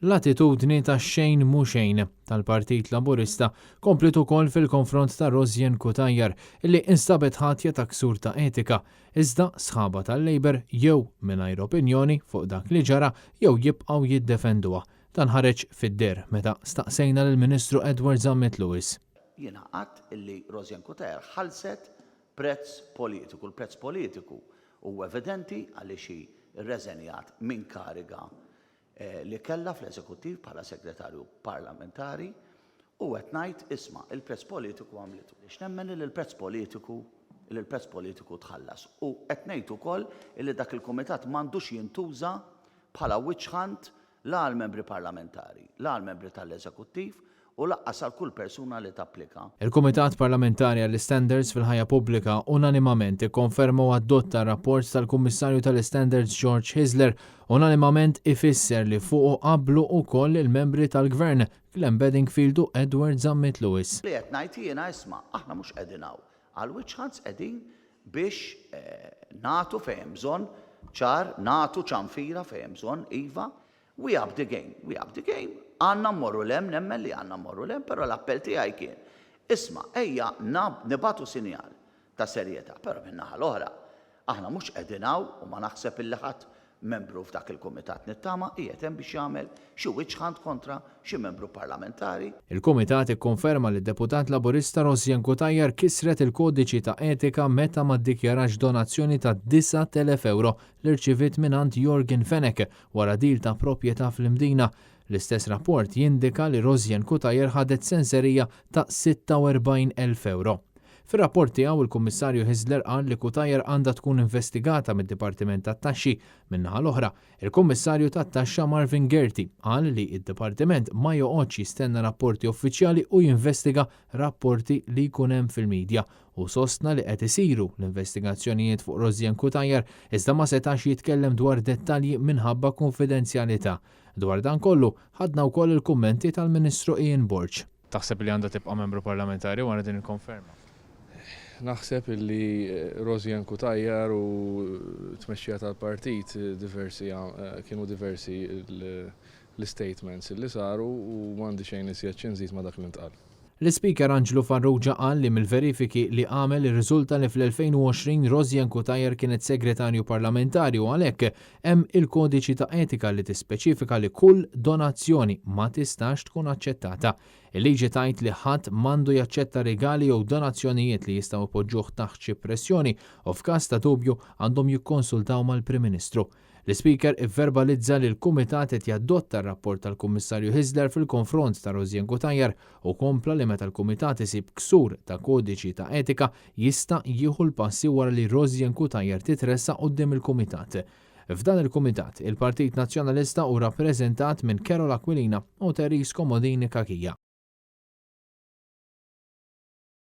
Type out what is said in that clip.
L-attitudni ta' xejn mhu xejn tal-Partit Laburista komplet ukoll fil-konfront ta' Rosjen Kutajer illi instabet ħatja ta' ksur ta' etika, iżda sħaba tal-Labor jew mingħajr opinjoni fuq dak li ġara jew jibqgħu jiddefenduha. Dan ħareġ fid-der meta staqsejna lill-Ministru Edward Zammit Lewis. Jiena qatt illi Rosjen Kutajer ħalset prezz politiku. L-prezz politiku huwa evidenti għaliex hi rreżenjat minn kariga li kellha fl-eżekuttiv bħala segretarju parlamentari u qed ngħid isma' il-prezz politiku għamlitu. Biex nemmen li l-prezz politiku tħallas. U qed ngħid ukoll li dak il-kumitat m'għandux jintuża bħala witch hunt la għall-membri parlamentari, la għall-membri tal-eżekuttiv u laqqas għal kull persuna li tapplika. Il-Kumitat Parlamentari għall-Standards fil-ħajja pubblika unanimament ikkonferma u adotta rapport tal-Kummissarju tal-Standards George Hisler unanimament ifisser li fuqu qablu wkoll il-membri tal-Gvern Glenn Bedingfield u Edward Zammit Lewis. Li qed ngħid jiena isma' aħna mhux qegħdin hawn għal witch hunts qegħdin biex nagħtu fejn bżonn ċar, nagħtu ċanfira fejn bżonn iva. We up the game. Għanna mmorru lem, nemmen li għanna mmorru lem, pero l-appell tiegħi kien. Isma' ejja nibatu sinjal ta' serjetà, però min-naħa l-oħra. Aħna mhux qegħdin hawn u ma naħseb illi ħadd membru f'dak il-kumitat nittama qiegħed hemm biex jagħmel xi witch hunt kontra xi membru parlamentari. Il-Kumitat ikkonferma li d-deputat Laburista Rosjen Kutajer kisret il-kodiċi ta' etika meta ma ddikjarax donazzjoni ta' 9,000 euro li rċivit mingħand Jorgen Fenech wara dil ta' proprjetà fl-Imdina. L-istess rapport jindika li Rosjen Kutajer ħadet senserija ta' 46,000 euro. Fir-rapport tiegħu il-Kummissarju Hisler qal li Kutajer għandha tkun investigata mid-Dipartiment tat-Taxxi. Min-naħa l-oħra, il-Kummissarju tat-Taxxa Marvin Gerti qal li d-Dipartiment ma joqgħodx jistenna rapporti uffiċjali u jinvestiga rapporti li jkun hemm fil-midja u sostna li qed isiru l-investigazzjonijiet fuq Rosjen Kutajer iżda ma setax jitkellem dwar dettalji minħabba konfidenzjalità. Dwar dan kollu ħadna wkoll il-kummenti tal-Ministru Ian Borg. Taħseb li għandha tibqa' membru parlamentari wara din il-konferma? Naħseb illi Rosjen Kutajer u tmexxija tal-partit kienu diversi l-statements li saru u m'għandi xejn iżjed xi nżid ma' dak li ntqal. L-Speaker Angelo Farrugia qal li mill-verifiki li għamel irriżulta li fl-2020 Rosjen Kutajer kienet segretarju parlamentari u għalhekk hemm il-kodiċi ta' etika li tispeċifika li kull donazzjoni ma tistax tkun aċċettata. Il-liġi tgħid li ħadd m'għandu jaċċetta regali jew donazzjonijiet li jistgħu jpoġġuh taħt xi pressjoni u f'każ ta' dubju għandhom jikkonsultaw mal-Prim Ministru. L-Speaker ivverbalizza li l-Kumitat qed jadotta r-rapport tal-Kummissarju Hisler fil-konfront ta' Rosjen Kutajer u kompla li meta l-Kumitat isib ksur ta' kodiċi ta' etika jista' jieħu l-passi wara li Rosjen Kutajer titressa quddiem il-Kumitat. F'dan il-Kumitat, il-Partit Nazzjonalista u rappreżentat minn Carol Aquilina u Teris Komodini Kakija.